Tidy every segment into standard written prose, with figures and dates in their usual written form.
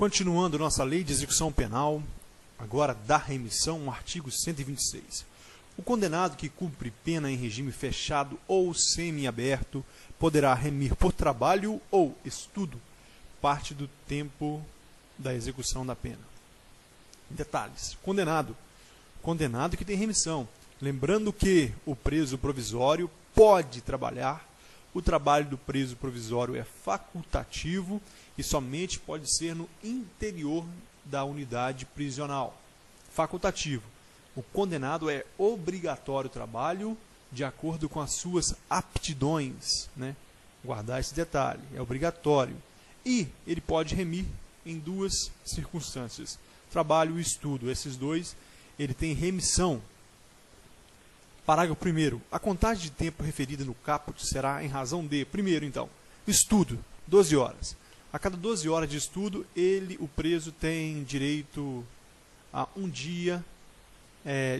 Continuando nossa lei de execução penal, agora da remissão, o artigo 126. O condenado que cumpre pena em regime fechado ou semiaberto poderá remir por trabalho ou estudo parte do tempo da execução da pena. Detalhes. Condenado que tem remissão. Lembrando que o preso provisório pode trabalhar. O trabalho do preso provisório é facultativo e somente pode ser no interior da unidade prisional. Facultativo. O condenado é obrigatório o trabalho de acordo com as suas aptidões, né? Guardar esse detalhe, é obrigatório. E ele pode remir em duas circunstâncias. Trabalho e estudo, esses dois, ele tem remissão. Parágrafo 1º. A contagem de tempo referida no caput será em razão de, primeiro então, estudo, 12 horas. A cada 12 horas de estudo, o preso tem direito a um dia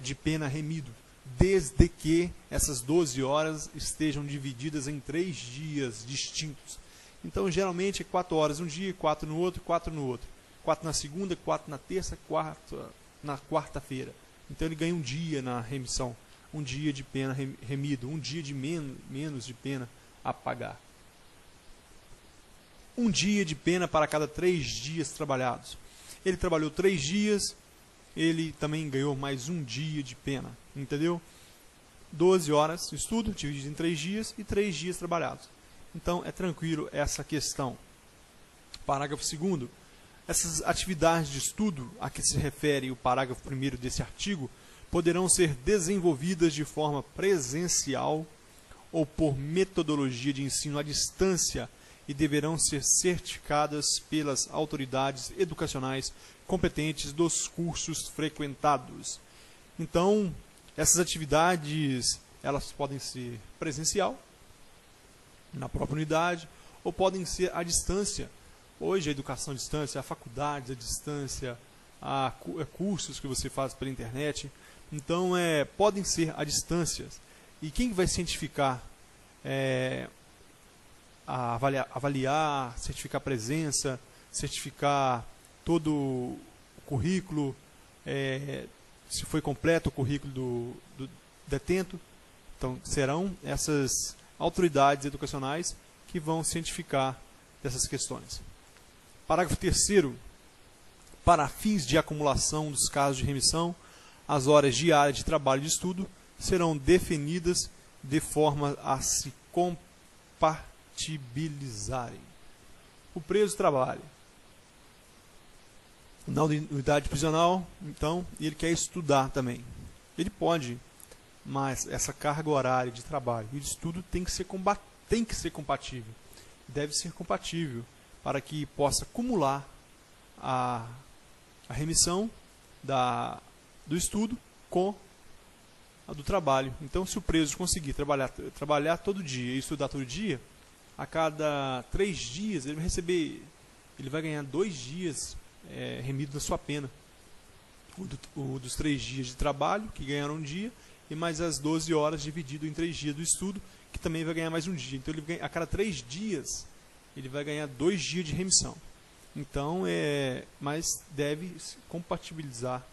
de pena remido, desde que essas 12 horas estejam divididas em 3 dias distintos. Então, geralmente, é 4 horas um dia, 4 no outro, 4 no outro. 4 na segunda, 4 na terça, 4 na quarta-feira. Então, ele ganha um dia na remissão, um dia de pena remido, um dia de menos de pena a pagar. Um dia de pena para cada 3 dias trabalhados. Ele trabalhou 3 dias, ele também ganhou mais um dia de pena, entendeu? 12 horas de estudo, dividido em 3 dias e 3 dias trabalhados. Então, é tranquilo essa questão. Parágrafo 2º. Essas atividades de estudo a que se refere o parágrafo 1º desse artigo poderão ser desenvolvidas de forma presencial ou por metodologia de ensino à distância e deverão ser certificadas pelas autoridades educacionais competentes dos cursos frequentados. Então, essas atividades, elas podem ser presencial, na própria unidade, ou podem ser à distância. Hoje a educação à distância, a faculdade à distância, há cursos que você faz pela internet. Então, podem ser à distância. E quem vai cientificar, avaliar, certificar a presença, certificar todo o currículo, se foi completo o currículo do detento. Então, serão essas autoridades educacionais que vão cientificar dessas questões. Parágrafo 3º. Para fins de acumulação dos casos de remissão, as horas diárias de trabalho e de estudo serão definidas de forma a se compatibilizarem. O preso trabalha na unidade prisional, então, e ele quer estudar também. Ele pode, mas essa carga horária de trabalho e de estudo tem que ser compatível. Deve ser compatível para que possa acumular a remissão do estudo com a do trabalho. Então, se o preso conseguir trabalhar todo dia e estudar todo dia, a cada 3 dias ele vai ganhar 2 dias remido da sua pena. O dos 3 dias de trabalho, que ganharam um dia, e mais as 12 horas dividido em 3 dias do estudo, que também vai ganhar mais um dia. Então, a cada 3 dias, ele vai ganhar 2 dias de remissão. Então, mas deve compatibilizar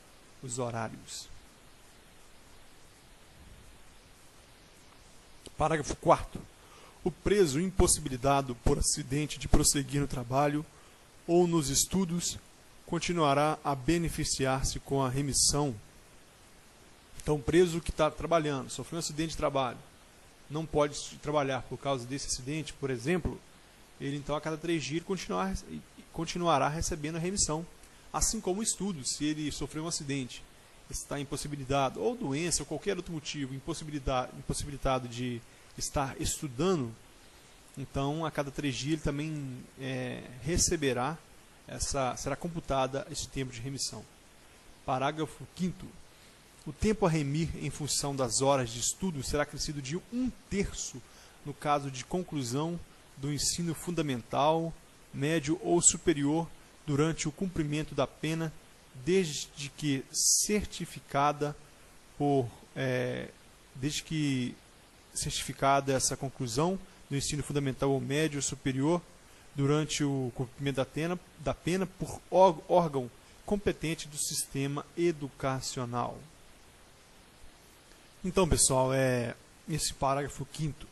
os horários. Parágrafo 4º. O preso impossibilitado por acidente de prosseguir no trabalho ou nos estudos continuará a beneficiar-se com a remissão. Então, o preso que está trabalhando, sofreu um acidente de trabalho, não pode trabalhar por causa desse acidente, por exemplo, ele então a cada 3 dias continuará recebendo a remissão. Assim como o estudo, se ele sofreu um acidente, está impossibilitado, ou doença, ou qualquer outro motivo, impossibilitado de estar estudando, então a cada 3 dias ele também receberá, será computada esse tempo de remissão. Parágrafo 5º. O tempo a remir em função das horas de estudo será acrescido de 1/3 no caso de conclusão do ensino fundamental, médio ou superior durante o cumprimento da pena, desde que certificada essa conclusão do ensino fundamental ou médio ou superior durante o cumprimento da pena por órgão competente do sistema educacional. Então, pessoal, esse parágrafo 5º.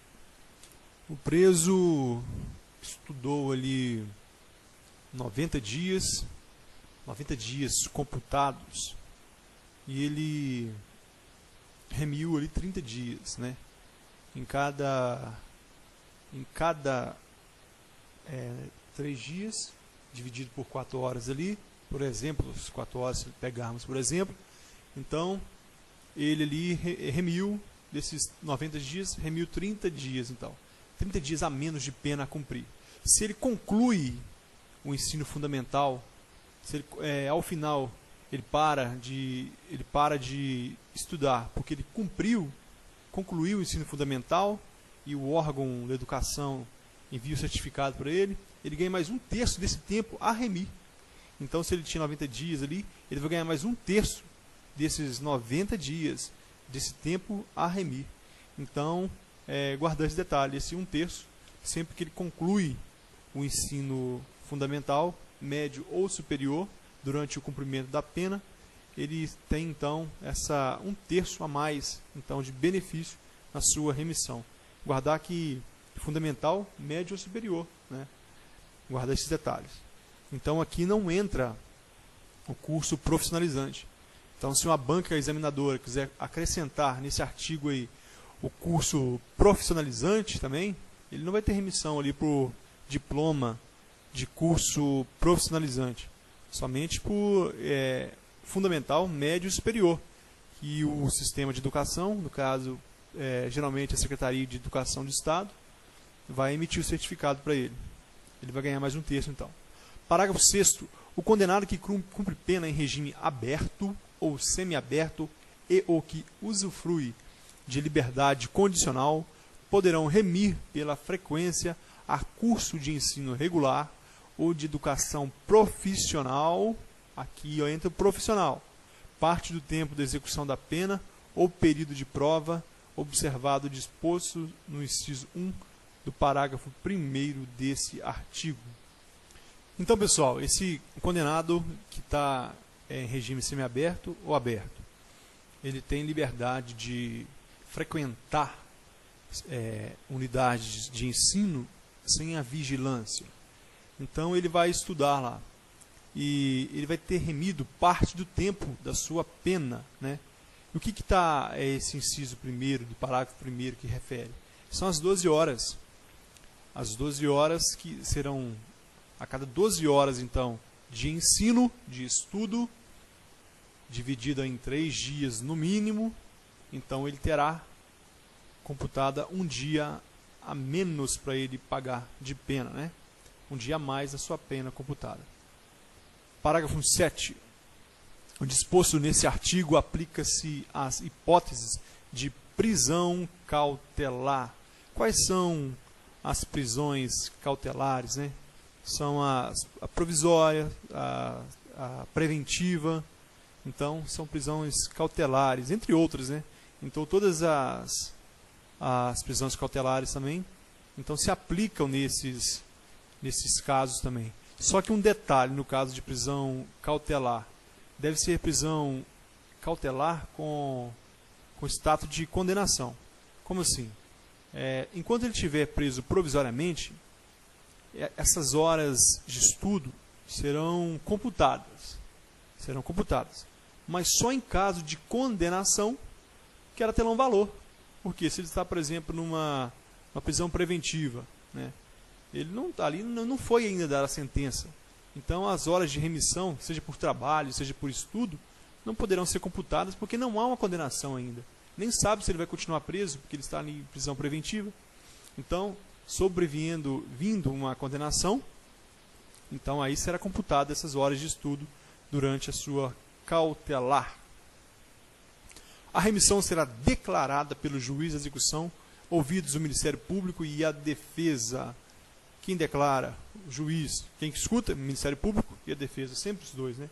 O preso estudou ali 90 dias computados, e ele remiu ali 30 dias, né? Em cada 3 dias, dividido por 4 horas ali, por exemplo, as 4 horas, se pegarmos por exemplo, então ele ali remiu, desses 90 dias, remiu 30 dias, então 30 dias a menos de pena a cumprir. Se ele conclui o ensino fundamental, se ele, ao final ele para de estudar porque ele concluiu o ensino fundamental e o órgão da educação envia o certificado para ele, ele ganha mais 1/3 desse tempo a remir. Então, se ele tinha 90 dias ali, ele vai ganhar mais 1/3 desses 90 dias, desse tempo a remir. Então, guardar esse detalhe, esse 1/3, sempre que ele conclui o ensino fundamental, médio ou superior, durante o cumprimento da pena, ele tem então essa 1/3 a mais então, de benefício na sua remissão. Guardar que fundamental, médio ou superior, né? Guardar esses detalhes. Então aqui não entra o curso profissionalizante. Então, se uma banca examinadora quiser acrescentar nesse artigo aí o curso profissionalizante também, ele não vai ter remissão ali por diploma de curso profissionalizante, somente por fundamental, médio e superior, que o sistema de educação, no caso, geralmente a Secretaria de Educação do Estado, vai emitir o certificado para ele. Ele vai ganhar mais 1/3, então. Parágrafo 6º. O condenado que cumpre pena em regime aberto ou semiaberto e ou que usufrui de liberdade condicional poderão remir pela frequência a curso de ensino regular ou de educação profissional, aqui entra o profissional, parte do tempo da execução da pena ou período de prova, observado o disposto no inciso 1 do parágrafo 1º desse artigo. Então, pessoal, esse condenado que está em regime semiaberto ou aberto, ele tem liberdade de frequentar unidades de ensino sem a vigilância. Então, ele vai estudar lá e ele vai ter remido parte do tempo da sua pena, né? E o que está esse inciso 1º do parágrafo 1º que refere? São as 12 horas. As 12 horas que serão, a cada 12 horas, então, de ensino, de estudo, dividida em 3 dias no mínimo, então ele terá computada um dia a menos para ele pagar de pena, né? Um dia a mais a sua pena computada. Parágrafo 7. O disposto nesse artigo aplica-se às hipóteses de prisão cautelar. Quais são as prisões cautelares, né? São a provisória, a preventiva. Então, são prisões cautelares, entre outras, né? Então, todas as prisões cautelares também, então, se aplicam nesses casos também. Só que um detalhe no caso de prisão cautelar, deve ser prisão cautelar com status de condenação. Como assim? Enquanto ele estiver preso provisoriamente, essas horas de estudo serão computadas. Mas só em caso de condenação que ela terá um valor. Porque se ele está, por exemplo, numa prisão preventiva, né? Ele não está ali, não foi ainda dar a sentença. Então, as horas de remissão, seja por trabalho, seja por estudo, não poderão ser computadas porque não há uma condenação ainda. Nem sabe se ele vai continuar preso, porque ele está em prisão preventiva. Então, vindo uma condenação, então aí será computada essas horas de estudo durante a sua cautelar. A remissão será declarada pelo juiz de execução, ouvidos o Ministério Público e a defesa. Quem declara? O juiz. Quem escuta? O Ministério Público e a defesa. Sempre os dois, né?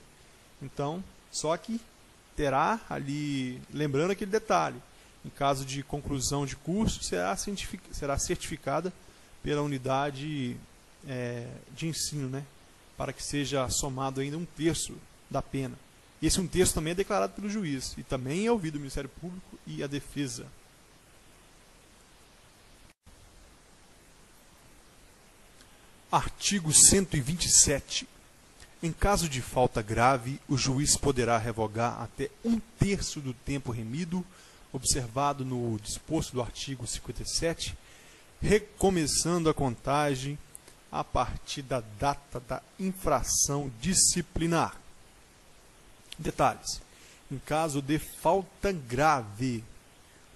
Então, só que terá ali, lembrando aquele detalhe, em caso de conclusão de curso, será certificada pela unidade de ensino, né? Para que seja somado ainda 1/3 da pena. Esse 1/3 também é declarado pelo juiz e também é ouvido o Ministério Público e a defesa. Artigo 127. Em caso de falta grave, o juiz poderá revogar até 1/3 do tempo remido, observado no disposto do artigo 57, recomeçando a contagem a partir da data da infração disciplinar. Detalhes. Em caso de falta grave,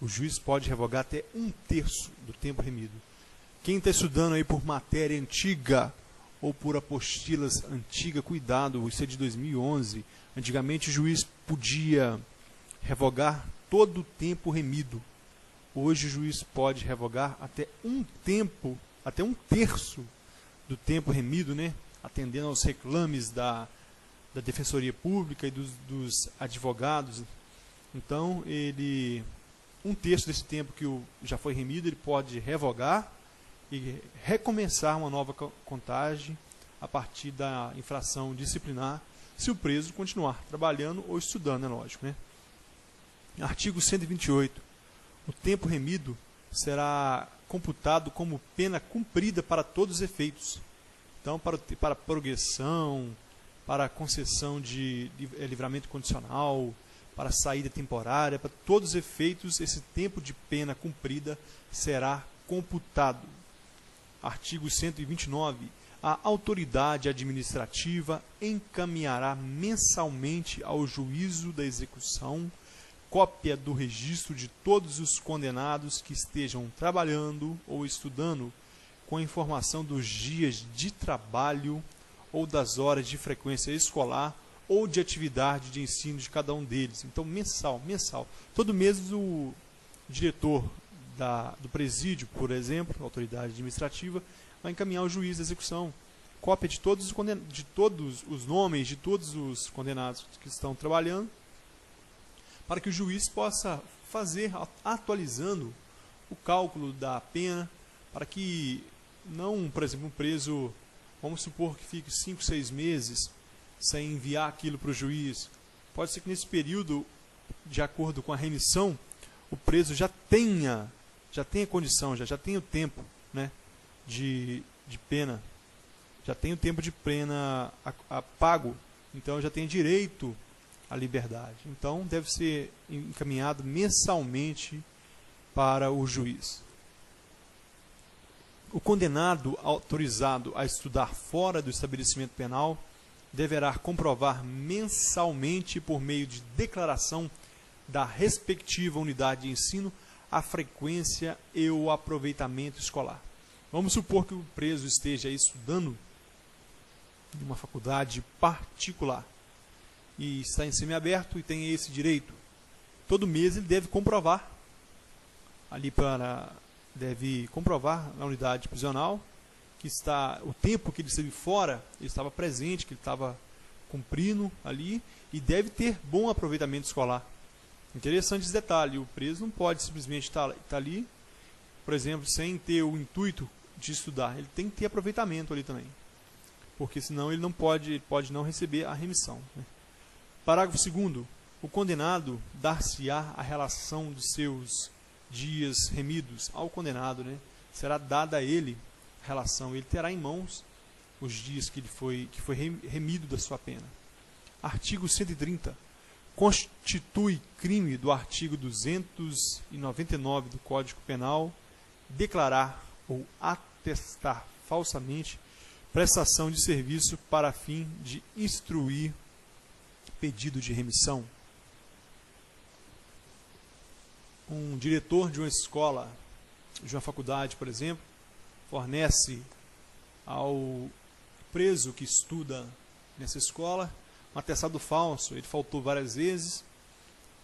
o juiz pode revogar até 1/3 do tempo remido. Quem está estudando aí por matéria antiga ou por apostilas antigas, cuidado, isso é de 2011. Antigamente o juiz podia revogar todo o tempo remido. Hoje o juiz pode revogar até 1/3 do tempo remido, né? Atendendo aos reclames da Defensoria Pública e dos advogados. Então, 1/3 desse tempo que já foi remido, ele pode revogar e recomeçar uma nova contagem a partir da infração disciplinar, se o preso continuar trabalhando ou estudando, é lógico, né? Artigo 128. O tempo remido será computado como pena cumprida para todos os efeitos. Então, para progressão, para concessão de livramento condicional, para saída temporária, para todos os efeitos, esse tempo de pena cumprida será computado. Artigo 129. A autoridade administrativa encaminhará mensalmente ao juízo da execução cópia do registro de todos os condenados que estejam trabalhando ou estudando, com a informação dos dias de trabalho ou das horas de frequência escolar ou de atividade de ensino de cada um deles. Então, mensal. Todo mês o diretor do presídio, por exemplo, a autoridade administrativa, vai encaminhar ao juiz da execução cópia de todos os nomes de todos os condenados que estão trabalhando, para que o juiz possa fazer, atualizando o cálculo da pena, para que não, por exemplo, um preso, vamos supor que fique 5, 6 meses sem enviar aquilo para o juiz. Pode ser que nesse período, de acordo com a remissão, o preso já tenha condição, já tenha o tempo, né, de pena, já tem o tempo de pena pago, então já tem direito à liberdade. Então deve ser encaminhado mensalmente para o juiz. O condenado autorizado a estudar fora do estabelecimento penal deverá comprovar mensalmente, por meio de declaração da respectiva unidade de ensino, a frequência e o aproveitamento escolar. Vamos supor que o preso esteja estudando em uma faculdade particular e está em semiaberto e tem esse direito. Todo mês ele deve comprovar na unidade prisional que o tempo que ele esteve fora, ele estava presente, que ele estava cumprindo ali, e deve ter bom aproveitamento escolar. Interessante esse detalhe, o preso não pode simplesmente estar ali, por exemplo, sem ter o intuito de estudar. Ele tem que ter aproveitamento ali também, porque senão ele pode não receber a remissão, né? Parágrafo 2º. O condenado dar-se-á a relação dos seus dias remidos ao condenado, né? Será dada a ele a relação, ele terá em mãos os dias que foi remido da sua pena. Artigo 130. Constitui crime do artigo 299 do Código Penal declarar ou atestar falsamente prestação de serviço para fim de instruir pedido de remissão. Um diretor de uma escola, de uma faculdade, por exemplo, fornece ao preso que estuda nessa escola um atestado falso. Ele faltou várias vezes,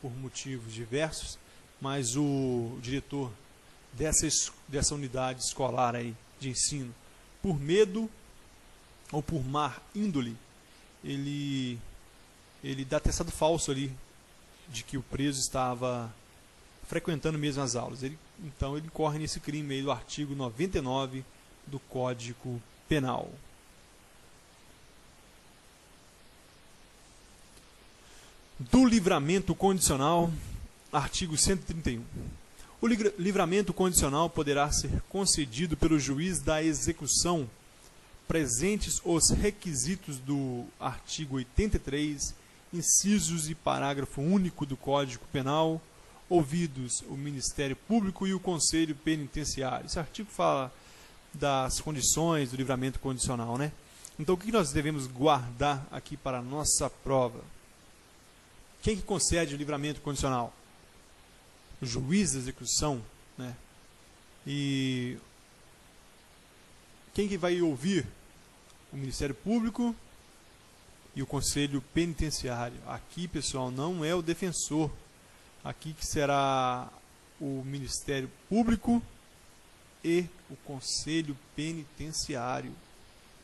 por motivos diversos, mas o diretor dessa unidade escolar aí de ensino, por medo ou por má índole, ele dá atestado falso ali de que o preso estava frequentando mesmo as aulas. Então ele incorre nesse crime aí do artigo 99 do Código Penal. Penal. Do livramento condicional, artigo 131. O livramento condicional poderá ser concedido pelo juiz da execução, presentes os requisitos do artigo 83, incisos e parágrafo único do Código Penal, ouvidos o Ministério Público e o Conselho Penitenciário. Esse artigo fala das condições do livramento condicional, né? Então, o que nós devemos guardar aqui para a nossa prova? Quem que concede o livramento condicional? O juiz da execução, né? E quem que vai ouvir? O Ministério Público e o Conselho Penitenciário. Aqui, pessoal, não é o defensor. Aqui que será o Ministério Público e o Conselho Penitenciário.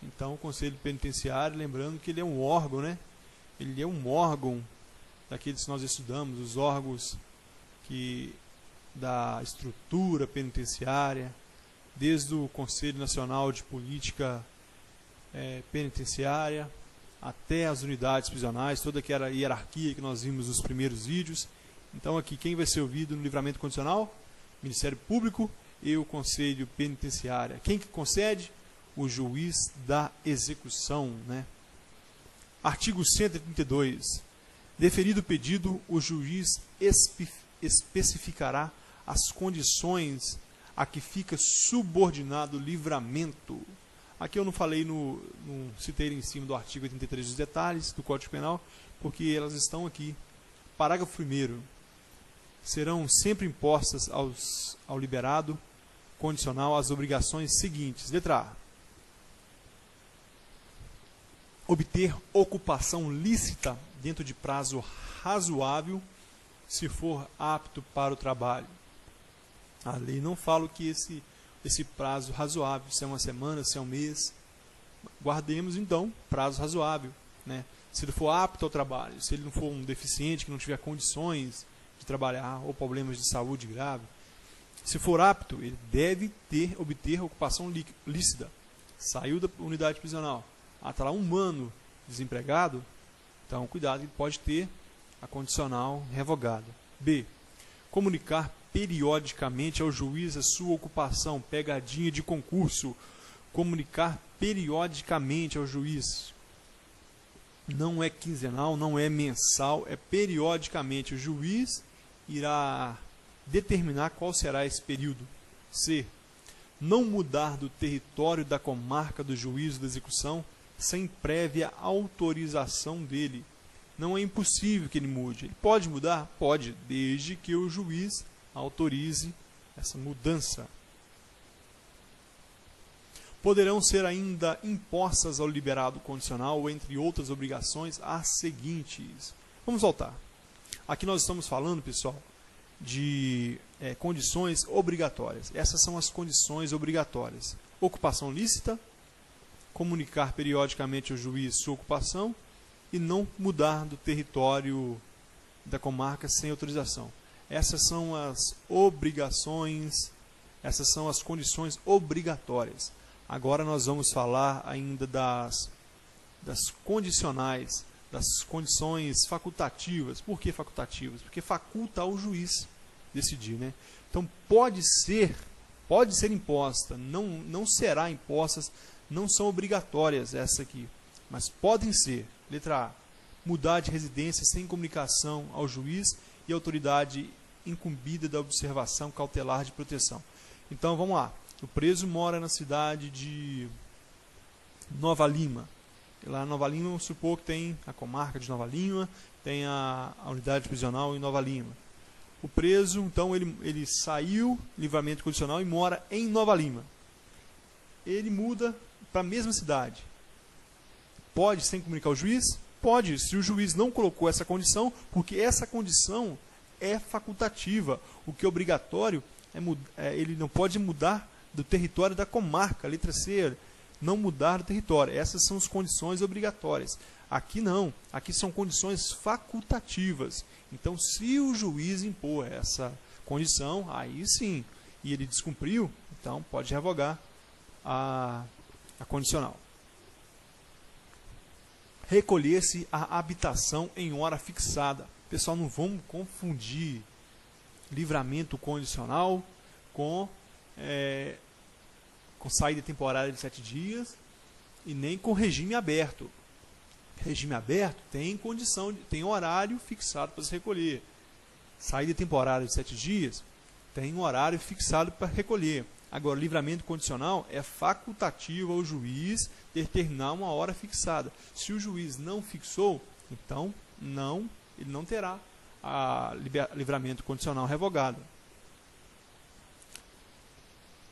Então, o Conselho Penitenciário, lembrando que ele é um órgão, né? Ele é um órgão daqueles que nós estudamos, os órgãos da estrutura penitenciária, desde o Conselho Nacional de Política Penitenciária até as unidades prisionais, toda aquela hierarquia que nós vimos nos primeiros vídeos. Então, aqui, quem vai ser ouvido no livramento condicional? Ministério Público e o Conselho Penitenciário. Quem que concede? O juiz da execução, né? Artigo 132. Deferido o pedido, o juiz especificará as condições a que fica subordinado o livramento. Aqui eu não falei, não citei em cima do artigo 83 os detalhes do Código Penal, porque elas estão aqui. Parágrafo 1º. Serão sempre impostas ao liberado condicional as obrigações seguintes. Letra A. Obter ocupação lícita dentro de prazo razoável, se for apto para o trabalho. A lei não fala que esse prazo razoável, se é uma semana, se é um mês. Guardemos, então, prazo razoável, né? Se ele for apto ao trabalho, se ele não for um deficiente, que não tiver condições de trabalhar, ou problemas de saúde grave, se for apto, ele deve obter ocupação lícita. Saiu da unidade prisional, está lá um ano desempregado, então cuidado, ele pode ter a condicional revogada. B. Comunicar periodicamente ao juiz a sua ocupação, pegadinha de concurso. Comunicar periodicamente ao juiz. Não é quinzenal, não é mensal, é periodicamente. O juiz irá determinar qual será esse período. C. Não mudar do território da comarca do juízo da execução sem prévia autorização dele. Não é impossível que ele mude. Ele pode mudar? Pode, desde que o juiz autorize essa mudança. Poderão ser ainda impostas ao liberado condicional, entre outras obrigações, as seguintes. Vamos voltar. Aqui nós estamos falando, pessoal, de condições obrigatórias. Essas são as condições obrigatórias. Ocupação lícita, comunicar periodicamente ao juiz sua ocupação e não mudar do território da comarca sem autorização. Essas são as obrigações, essas são as condições obrigatórias. Agora nós vamos falar ainda das condicionais, das condições facultativas. Por que facultativas? Porque faculta ao juiz decidir, né? Então pode ser imposta, não será impostas, não são obrigatórias essa aqui, mas podem ser. Letra A. Mudar de residência sem comunicação ao juiz e autoridade incumbida da observação cautelar de proteção. Então vamos lá. O preso mora na cidade de Nova Lima. E lá em Nova Lima, vamos supor que tem a comarca de Nova Lima, tem a unidade prisional em Nova Lima. O preso, então, ele saiu, livramento condicional, e mora em Nova Lima. Ele muda para a mesma cidade. Pode, sem comunicar ao juiz? Pode, se o juiz não colocou essa condição, porque essa condição é facultativa. O que é obrigatório, ele não pode mudar do território da comarca. Letra C, não mudar do território. Essas são as condições obrigatórias. Aqui não, aqui são condições facultativas. Então, se o juiz impor essa condição, aí sim, e ele descumpriu, então pode revogar a a condicional. Recolher-se à habitação em hora fixada. Pessoal, não vamos confundir livramento condicional com saída temporária de 7 dias e nem com regime aberto. Regime aberto tem condição, tem horário fixado para se recolher. Saída temporária de 7 dias tem um horário fixado para recolher. Agora, livramento condicional é facultativo ao juiz determinar uma hora fixada. Se o juiz não fixou, então ele não terá livramento condicional revogado.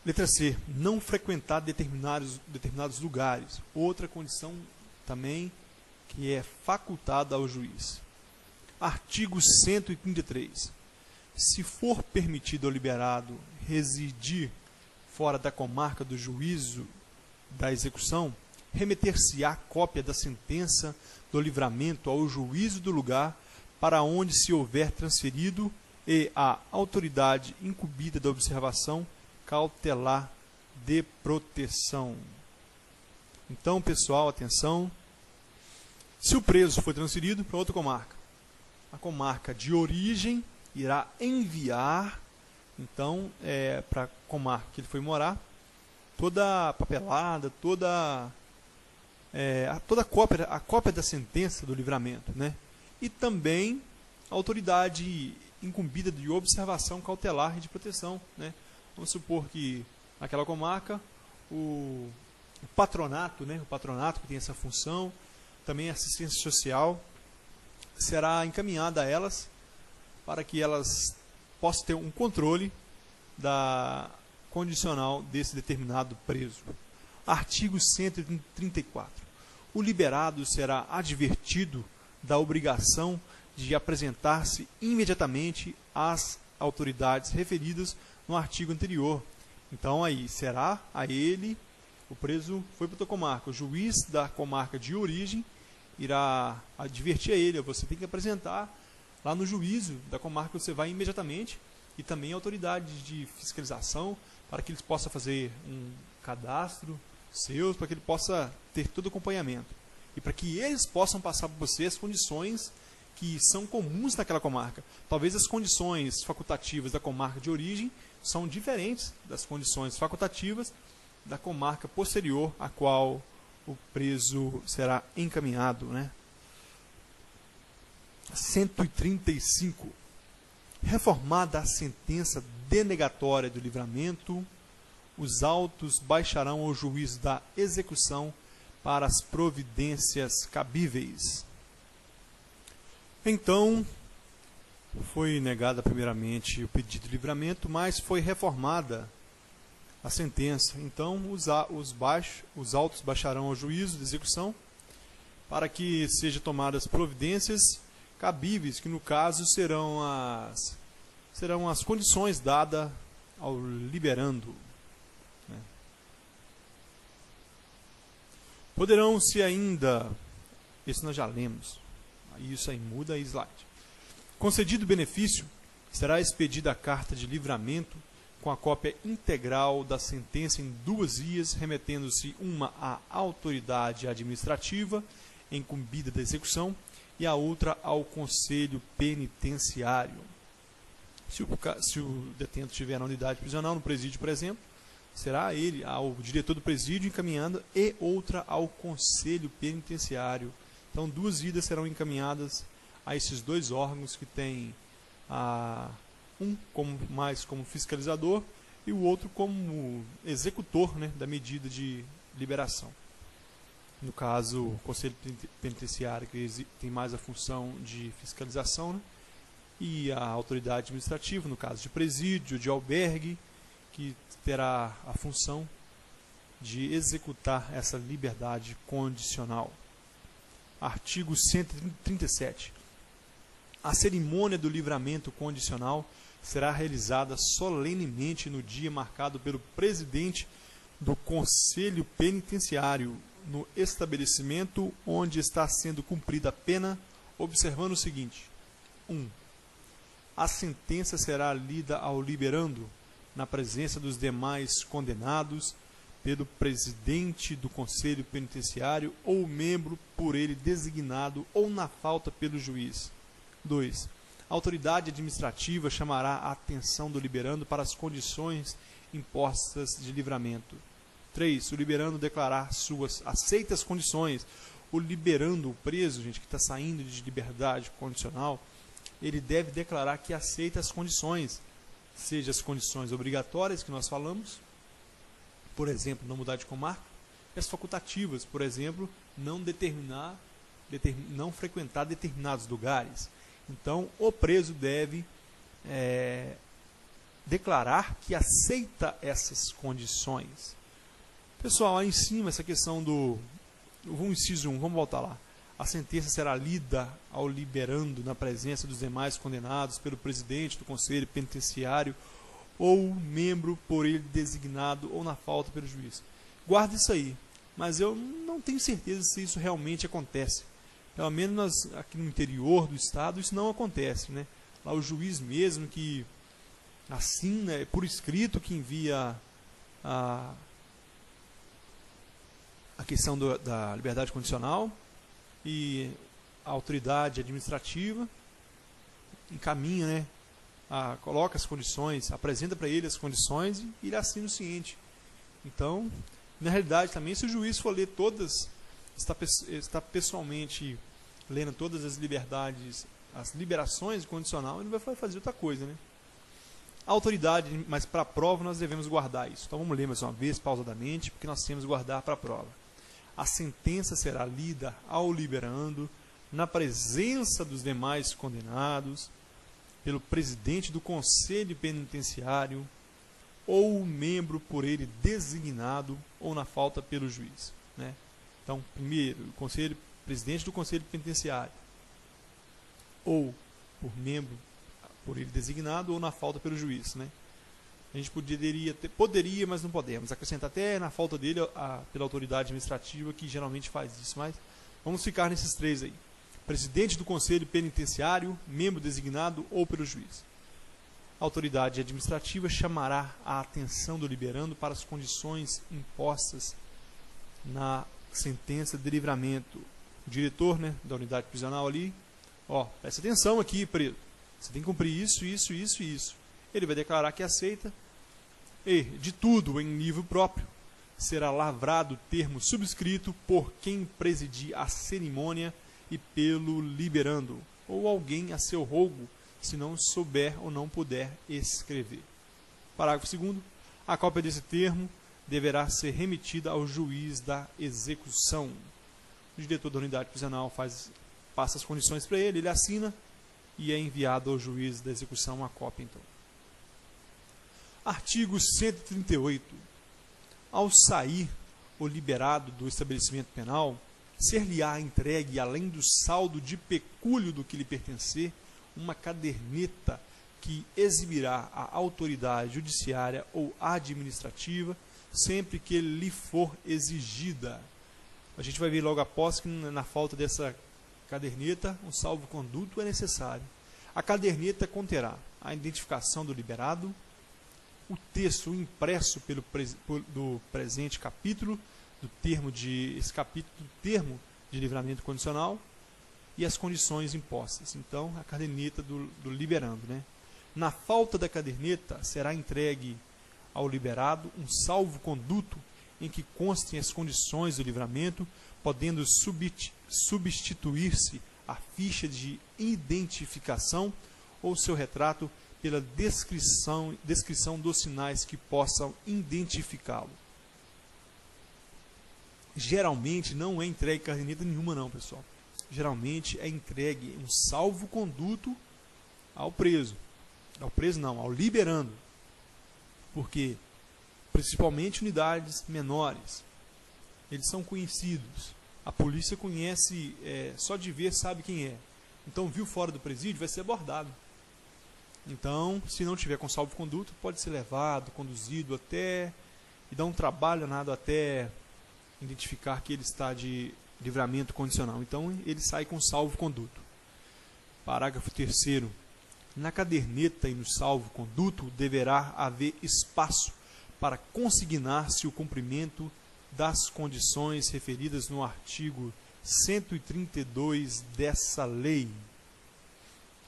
Letra C. Não frequentar determinados lugares. Outra condição também que é facultada ao juiz. Artigo 133. Se for permitido ao liberado residir fora da comarca do juízo da execução, remeter-se-á cópia da sentença do livramento ao juízo do lugar para onde se houver transferido e à autoridade incumbida da observação cautelar de proteção. Então, pessoal, atenção. Se o preso foi transferido para outra comarca, a comarca de origem irá enviar, então, para a comarca que ele foi morar, toda a papelada, toda a cópia da sentença do livramento, né? E também a autoridade incumbida de observação cautelar e de proteção, né? Vamos supor que naquela comarca o patronato, né? O patronato que tem essa função, também a assistência social, será encaminhada a elas para que elas possam ter um controle da condicional desse determinado preso. Artigo 134. O liberado será advertido da obrigação de apresentar-se imediatamente às autoridades referidas no artigo anterior. Então, aí será a ele, o preso foi para outra comarca, o juiz da comarca de origem irá advertir a ele: você tem que apresentar lá no juízo da comarca, você vai imediatamente, e também a autoridade de fiscalização, para que eles possam fazer um cadastro seu, para que ele possa ter todo o acompanhamento. E para que eles possam passar para você as condições que são comuns naquela comarca. Talvez as condições facultativas da comarca de origem são diferentes das condições facultativas da comarca posterior a qual o preso será encaminhado, né? 135. Reformada a sentença denegatória do livramento, os autos baixarão ao juízo da execução para as providências cabíveis. Então, foi negada primeiramente o pedido de livramento, mas foi reformada a sentença. Então, os autos baixarão ao juízo de execução para que sejam tomadas providências cabíveis, que no caso serão as condições dadas ao liberando. Né? Poderão-se ainda, isso nós já lemos, isso aí muda a slide. Concedido o benefício, será expedida a carta de livramento com a cópia integral da sentença em 2 vias, remetendo-se uma à autoridade administrativa incumbida da execução e a outra ao conselho penitenciário. Se o detento estiver na unidade prisional, no presídio, por exemplo, será ele, ao diretor do presídio, encaminhando, e outra ao conselho penitenciário. Então, 2 vidas serão encaminhadas a esses 2 órgãos que têm mais como fiscalizador e o outro como executor, né, da medida de liberação. No caso, o Conselho Penitenciário, que tem mais a função de fiscalização, né, e a autoridade administrativa, no caso de presídio, de albergue, que terá a função de executar essa liberdade condicional. Artigo 137. A cerimônia do livramento condicional será realizada solenemente no dia marcado pelo presidente do Conselho Penitenciário, no estabelecimento onde está sendo cumprida a pena, observando o seguinte: 1. A sentença será lida ao liberando, na presença dos demais condenados, pelo presidente do Conselho Penitenciário ou membro por ele designado ou na falta pelo juiz. 2. A autoridade administrativa chamará a atenção do liberando para as condições impostas de livramento. 3. O liberando declarar suas aceitas condições. O liberando, o preso, gente, que está saindo de liberdade condicional, ele deve declarar que aceita as condições, seja as condições obrigatórias que nós falamos, por exemplo, não mudar de comarca, e as facultativas, por exemplo, não frequentar determinados lugares. Então, o preso deve declarar que aceita essas condições. Pessoal, aí em cima, essa questão do inciso 1, vamos voltar lá. A sentença será lida ao liberando na presença dos demais condenados pelo presidente do Conselho Penitenciário ou membro por ele designado ou na falta pelo juiz. Guarda isso aí, mas eu não tenho certeza se isso realmente acontece. Pelo menos aqui no interior do estado isso não acontece, né? Lá o juiz mesmo que assina, por escrito, que envia a questão da liberdade condicional, e a autoridade administrativa encaminha, né, coloca as condições, apresenta para ele as condições e ele assina o ciente. Então, na realidade também, se o juiz for ler todas, está pessoalmente lendo todas as liberdades, as liberações condicional, ele vai fazer outra coisa, né? A autoridade, mas para a prova nós devemos guardar isso. Então vamos ler mais uma vez, pausadamente, porque nós temos que guardar para a prova. A sentença será lida ao liberando, na presença dos demais condenados, pelo presidente do Conselho Penitenciário, ou membro por ele designado, ou na falta pelo juiz, né? Então, primeiro, presidente do Conselho Penitenciário, ou por membro por ele designado, ou na falta pelo juiz, né? A gente poderia, mas não podemos acrescentar até na falta dele pela autoridade administrativa, que geralmente faz isso, mas vamos ficar nesses três aí. Presidente do Conselho Penitenciário, membro designado ou pelo juiz. A autoridade administrativa chamará a atenção do liberando para as condições impostas na sentença de livramento. O diretor, né, da unidade prisional ali, presta atenção aqui, preso. Você tem que cumprir isso, isso, isso e isso. Ele vai declarar que aceita, e, de tudo em nível próprio, será lavrado termo subscrito por quem presidir a cerimônia e pelo liberando, ou alguém a seu rogo, se não souber ou não puder escrever. Parágrafo 2º. A cópia desse termo deverá ser remetida ao juiz da execução. O diretor da unidade prisional passa as condições para ele, ele assina e é enviado ao juiz da execução a cópia, então. Artigo 138. Ao sair o liberado do estabelecimento penal, ser-lhe-á entregue, além do saldo de pecúlio do que lhe pertencer, uma caderneta que exibirá a autoridade judiciária ou administrativa sempre que lhe for exigida. A gente vai ver logo após que na falta dessa caderneta, um salvo-conduto é necessário. A caderneta conterá a identificação do liberado, o texto impresso do presente capítulo, esse capítulo do termo de livramento condicional e as condições impostas. Então, a caderneta do liberando, né? Na falta da caderneta, será entregue ao liberado um salvo-conduto em que constem as condições do livramento, podendo substituir-se a ficha de identificação ou seu retrato pela descrição dos sinais que possam identificá-lo. Geralmente não é entregue caderneta nenhuma não, pessoal. Geralmente é entregue um salvo-conduto ao preso. Ao preso não, ao liberando. Porque, principalmente unidades menores, eles são conhecidos. A polícia conhece, só de ver sabe quem é. Então, viu fora do presídio, vai ser abordado. Então, se não tiver com salvo-conduto, pode ser levado, conduzido até, e dar um trabalho danado até identificar que ele está de livramento condicional. Então, ele sai com salvo-conduto. Parágrafo 3º. Na caderneta e no salvo-conduto deverá haver espaço para consignar-se o cumprimento das condições referidas no artigo 132 dessa lei.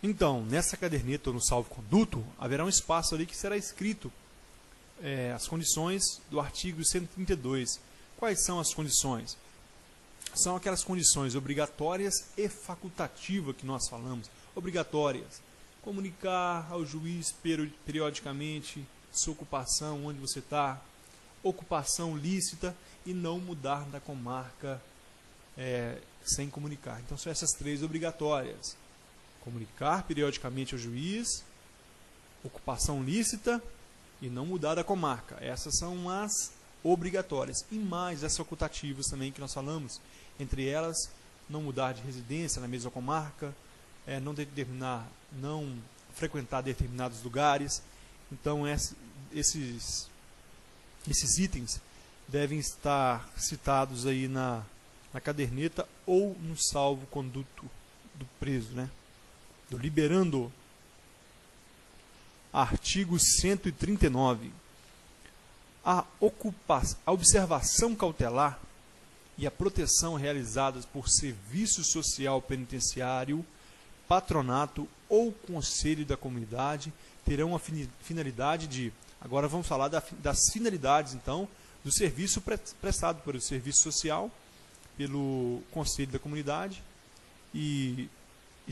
Então, nessa caderneta ou no salvo-conduto, haverá um espaço ali que será escrito as condições do artigo 132. Quais são as condições? São aquelas condições obrigatórias e facultativas que nós falamos. Obrigatórias: comunicar ao juiz periodicamente sua ocupação, onde você está, ocupação lícita e não mudar da comarca sem comunicar. Então são essas três obrigatórias: comunicar periodicamente ao juiz, ocupação lícita e não mudar da comarca. Essas são as obrigatórias. E mais as facultativas também que nós falamos. Entre elas, não mudar de residência na mesma comarca, não frequentar determinados lugares. Então esses itens devem estar citados aí na caderneta ou no salvo-conduto do preso, do liberando. Artigo 139. A observação cautelar e a proteção realizadas por serviço social penitenciário, patronato ou conselho da comunidade terão a finalidade de... Agora vamos falar das finalidades, então, do serviço prestado pelo serviço social, pelo conselho da comunidade e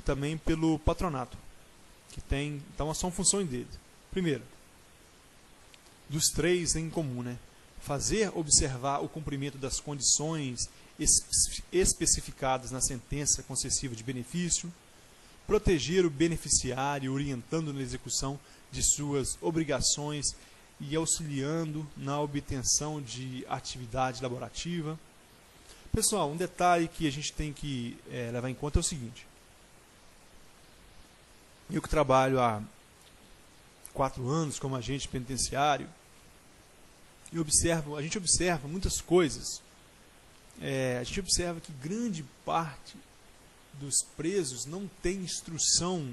também pelo patronato, que tem... Então, são funções deles. Primeiro, dos três em comum, fazer observar o cumprimento das condições especificadas na sentença concessiva de benefício, proteger o beneficiário, orientando na execução de suas obrigações e auxiliando na obtenção de atividade laborativa. Pessoal, um detalhe que a gente tem que levar em conta é o seguinte: eu que trabalho há 4 anos como agente penitenciário, a gente observa muitas coisas. A gente observa que grande parte dos presos não tem instrução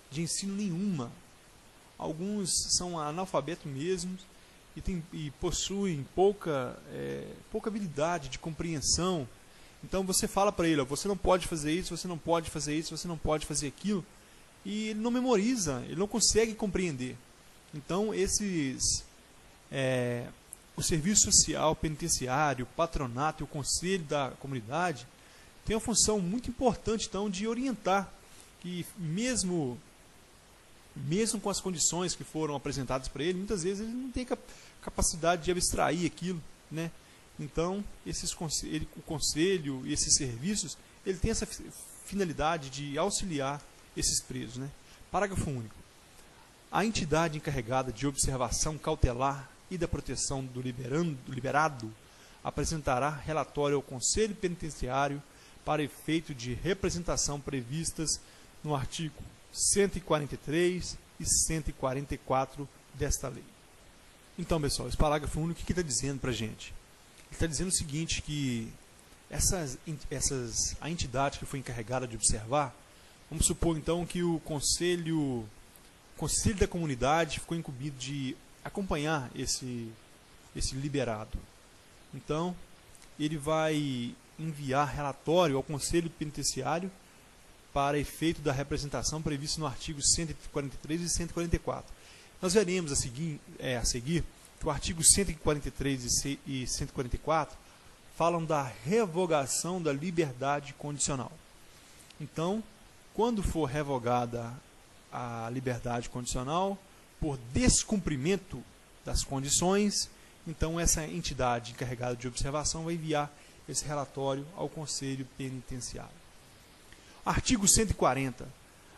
de ensino nenhuma. Alguns são analfabetos mesmo e possuem pouca habilidade de compreensão. Então você fala para ele: você não pode fazer isso, você não pode fazer isso, você não pode fazer aquilo, e ele não memoriza, ele não consegue compreender. Então o serviço social penitenciário, o patronato e o conselho da comunidade tem uma função muito importante, então, de orientar, que mesmo com as condições que foram apresentadas para ele, muitas vezes ele não tem capacidade de abstrair aquilo, Então, o conselho e esses serviços, ele tem essa finalidade de auxiliar esses presos, Parágrafo único. A entidade encarregada de observação cautelar e da proteção do liberado apresentará relatório ao Conselho Penitenciário para efeito de representação previstas no artigo 143 e 144 desta lei. Então, pessoal, esse parágrafo único, o que está dizendo para a gente? Ele está dizendo o seguinte, que a entidade que foi encarregada de observar, vamos supor então que o conselho da comunidade ficou incumbido de acompanhar esse liberado. Então, ele vai enviar relatório ao Conselho Penitenciário para efeito da representação prevista no artigo 143 e 144. Nós veremos a seguir que o artigo 143 e 144 falam da revogação da liberdade condicional. Então, quando for revogada a liberdade condicional por descumprimento das condições, então essa entidade encarregada de observação vai enviar esse relatório ao Conselho Penitenciário. Artigo 140.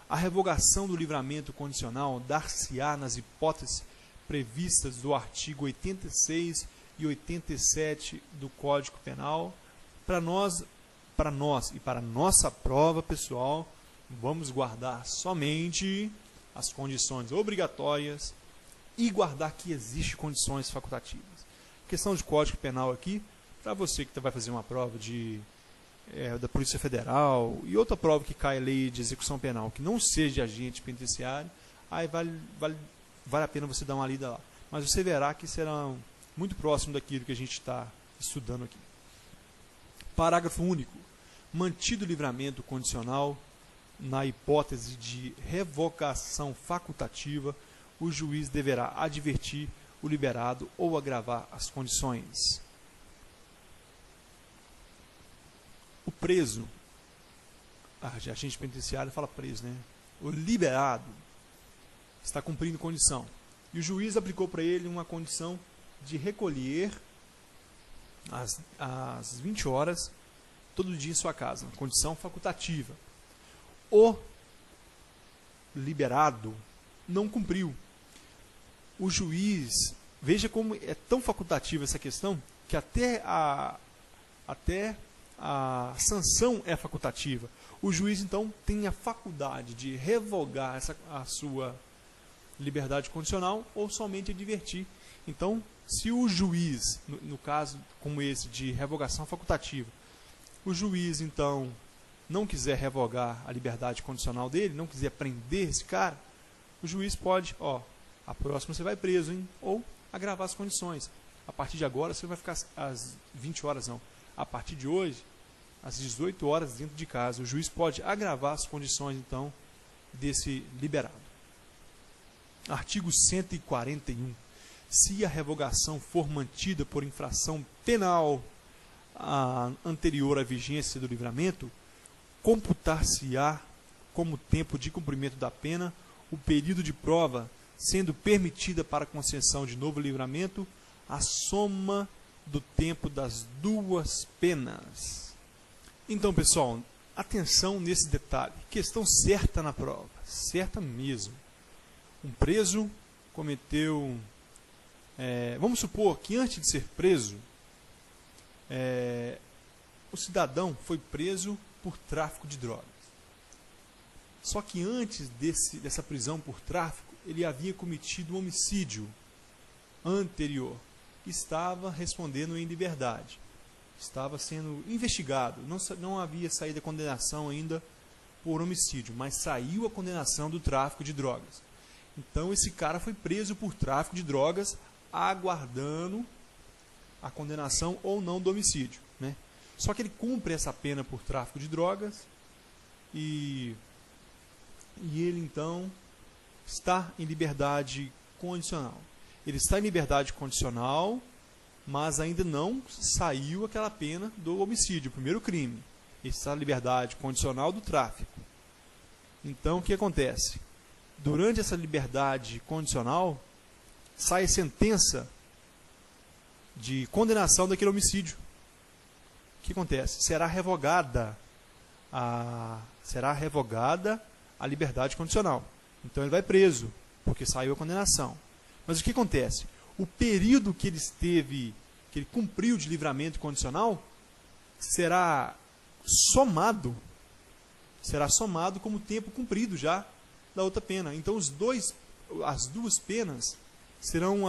A revogação do livramento condicional dar-se-á nas hipóteses previstas do artigo 86 e 87 do Código Penal. Para nós e para nossa prova, pessoal, vamos guardar somente as condições obrigatórias e guardar que existem condições facultativas. Questão de Código Penal aqui, para você que vai fazer uma prova da Polícia Federal e outra prova que cai a lei de execução penal, que não seja agente penitenciário, aí vale a pena você dar uma lida lá. mas você verá que será muito próximo daquilo que a gente está estudando aqui. Parágrafo único. Mantido o livramento condicional, na hipótese de revogação facultativa, o juiz deverá advertir o liberado ou agravar as condições. O preso, agente penitenciário fala preso, né? O liberado está cumprindo condição. E o juiz aplicou para ele uma condição de recolher às 20 horas todo dia em sua casa, uma condição facultativa. O liberado não cumpriu. O juiz, veja como é tão facultativa essa questão, que até a sanção é facultativa. O juiz, então, tem a faculdade de revogar a sua liberdade condicional ou somente advertir. Então, se o juiz, no caso como esse de revogação facultativa, o juiz, então, não quiser revogar a liberdade condicional dele, não quiser prender esse cara, o juiz pode, a próxima você vai preso, hein? Ou agravar as condições. A partir de agora você vai ficar às 20 horas, não. A partir de hoje, às 18 horas dentro de casa. O juiz pode agravar as condições, então, desse liberado. Artigo 141. Se a revogação for mantida por infração penal anterior à vigência do livramento, computar-se-á como tempo de cumprimento da pena o período de prova, sendo permitida para concessão de novo livramento a soma do tempo das duas penas. Então, pessoal, atenção nesse detalhe. Questão certa na prova, certa mesmo. Um preso cometeu... vamos supor que antes de ser preso, o cidadão foi preso por tráfico de drogas. Só que antes dessa prisão por tráfico, ele havia cometido um homicídio anterior. Estava respondendo em liberdade. Estava sendo investigado. Não havia saído a condenação ainda por homicídio, mas saiu a condenação do tráfico de drogas. Então esse cara foi preso por tráfico de drogas, aguardando a condenação ou não do homicídio, né? Só que ele cumpre essa pena por tráfico de drogas e ele então está em liberdade condicional. Ele está em liberdade condicional, mas ainda não saiu aquela pena do homicídio, o primeiro crime. Ele está em liberdade condicional do tráfico. Então o que acontece? Durante essa liberdade condicional, sai a sentença de condenação daquele homicídio. O que acontece? Será revogada a liberdade condicional. Então ele vai preso, porque saiu a condenação. Mas o que acontece? O período que ele cumpriu de livramento condicional, será somado como tempo cumprido já da outra pena. Então as duas penas serão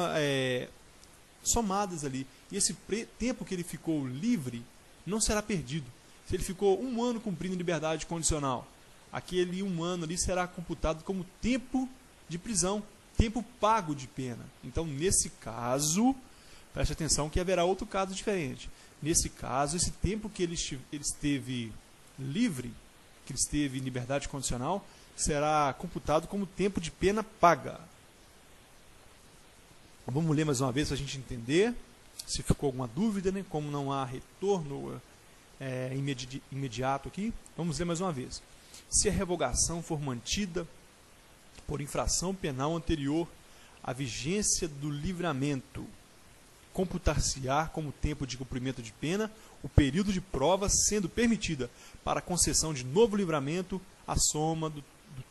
somadas ali. E esse tempo que ele ficou livre não será perdido. Se ele ficou 1 ano cumprindo liberdade condicional, aquele 1 ano ali será computado como tempo de prisão, tempo pago de pena. Então, nesse caso, preste atenção que haverá outro caso diferente. Nesse caso, esse tempo que ele esteve livre, que ele esteve em liberdade condicional, será computado como tempo de pena paga. Vamos ler mais uma vez para a gente entender, se ficou alguma dúvida, né? Como não há retorno imediato aqui, vamos ler mais uma vez. Se a revogação for mantida por infração penal anterior à vigência do livramento, computar-se-á como tempo de cumprimento de pena o período de prova, sendo permitida para concessão de novo livramento a soma do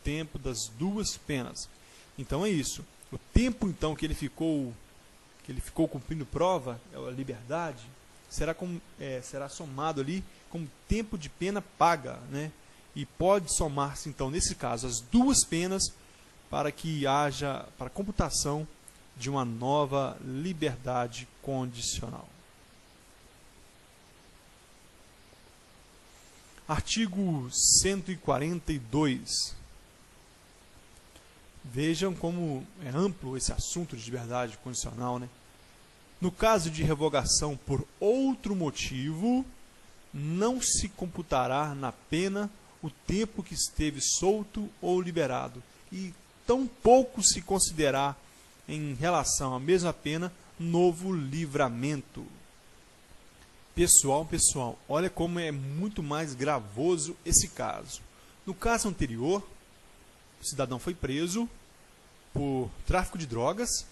tempo das duas penas. Então é isso. O tempo então que ele ficou cumprindo prova, a liberdade, será somado ali como tempo de pena paga, né? E pode somar-se então nesse caso as duas penas para que haja para a computação de uma nova liberdade condicional. Artigo 142. Vejam como é amplo esse assunto de liberdade condicional, né? No caso de revogação por outro motivo, não se computará na pena o tempo que esteve solto ou liberado, e tampouco se considerará em relação à mesma pena novo livramento. Pessoal, olha como é muito mais gravoso esse caso. No caso anterior, o cidadão foi preso por tráfico de drogas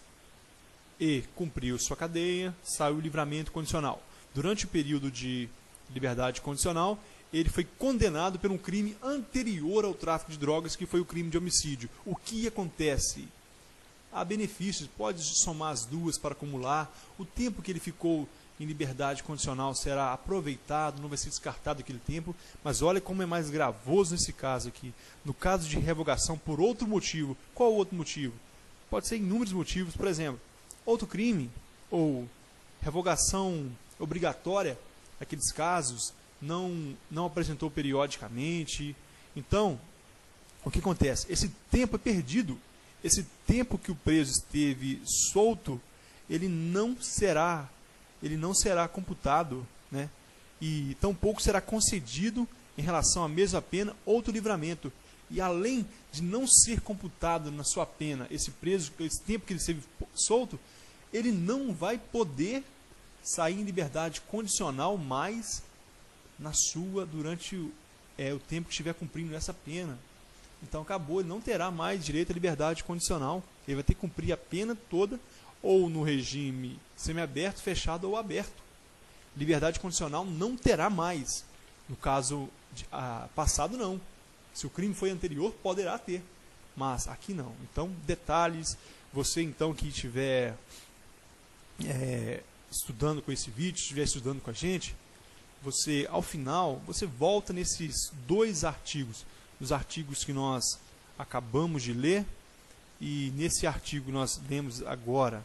e cumpriu sua cadeia, saiu livramento condicional. Durante o período de liberdade condicional, ele foi condenado por um crime anterior ao tráfico de drogas, que foi o crime de homicídio. O que acontece? Há benefícios, pode somar as duas para acumular. O tempo que ele ficou em liberdade condicional será aproveitado, não vai ser descartado aquele tempo, mas olha como é mais gravoso nesse caso aqui. No caso de revogação por outro motivo, qual outro motivo? Pode ser inúmeros motivos, por exemplo, outro crime, ou revogação obrigatória, aqueles casos, não apresentou periodicamente. Então, o que acontece? Esse tempo é perdido. Esse tempo que o preso esteve solto, ele não será computado, né? E tampouco será concedido em relação à mesma pena outro livramento. E além de não ser computado na sua pena esse preso, esse tempo que ele esteve solto, ele não vai poder sair em liberdade condicional mais durante o tempo que estiver cumprindo essa pena. Então acabou, ele não terá mais direito à liberdade condicional. Ele vai ter que cumprir a pena toda, ou no regime semiaberto, fechado ou aberto. Liberdade condicional não terá mais. No caso passado, não. Se o crime foi anterior, poderá ter, mas aqui não. Então, detalhes. Você então que estiver estudando com esse vídeo, estiver estudando com a gente, você, ao final, você volta nesses dois artigos, os artigos que nós acabamos de ler, e nesse artigo nós lemos agora.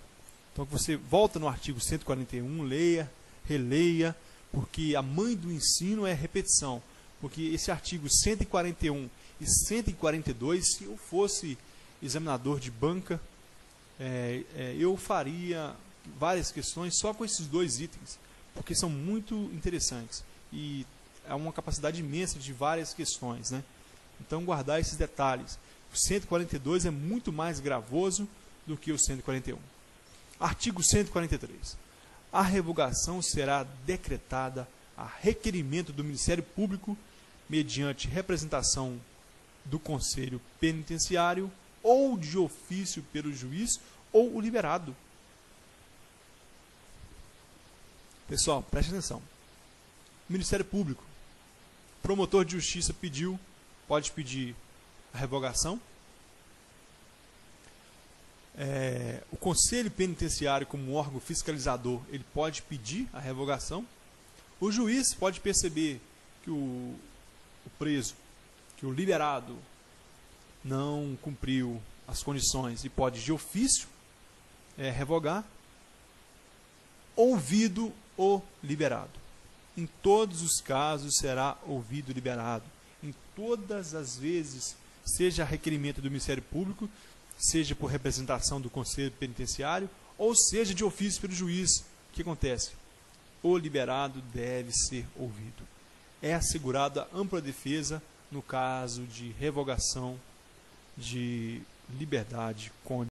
Então você volta no artigo 141, leia, releia, porque a mãe do ensino é repetição. Porque esse artigo 141 e 142, se eu fosse examinador de banca, eu faria várias questões só com esses dois itens, porque são muito interessantes e há uma capacidade imensa de várias questões, né? Então, guardar esses detalhes. O 142 é muito mais gravoso do que o 141. Artigo 143. A revogação será decretada a requerimento do Ministério Público mediante representação do Conselho Penitenciário ou de ofício pelo juiz ou o liberado. Pessoal, preste atenção. Ministério Público, promotor de justiça pode pedir a revogação. O Conselho Penitenciário, como órgão fiscalizador, ele pode pedir a revogação. O juiz pode perceber que o preso, que o liberado não cumpriu as condições e pode, de ofício, revogar. Ouvido o liberado. Em todos os casos será ouvido o liberado. Em todas as vezes, seja a requerimento do Ministério Público, seja por representação do Conselho Penitenciário, ou seja de ofício pelo juiz. O que acontece? O liberado deve ser ouvido. É assegurada ampla defesa no caso de revogação de liberdade condicional.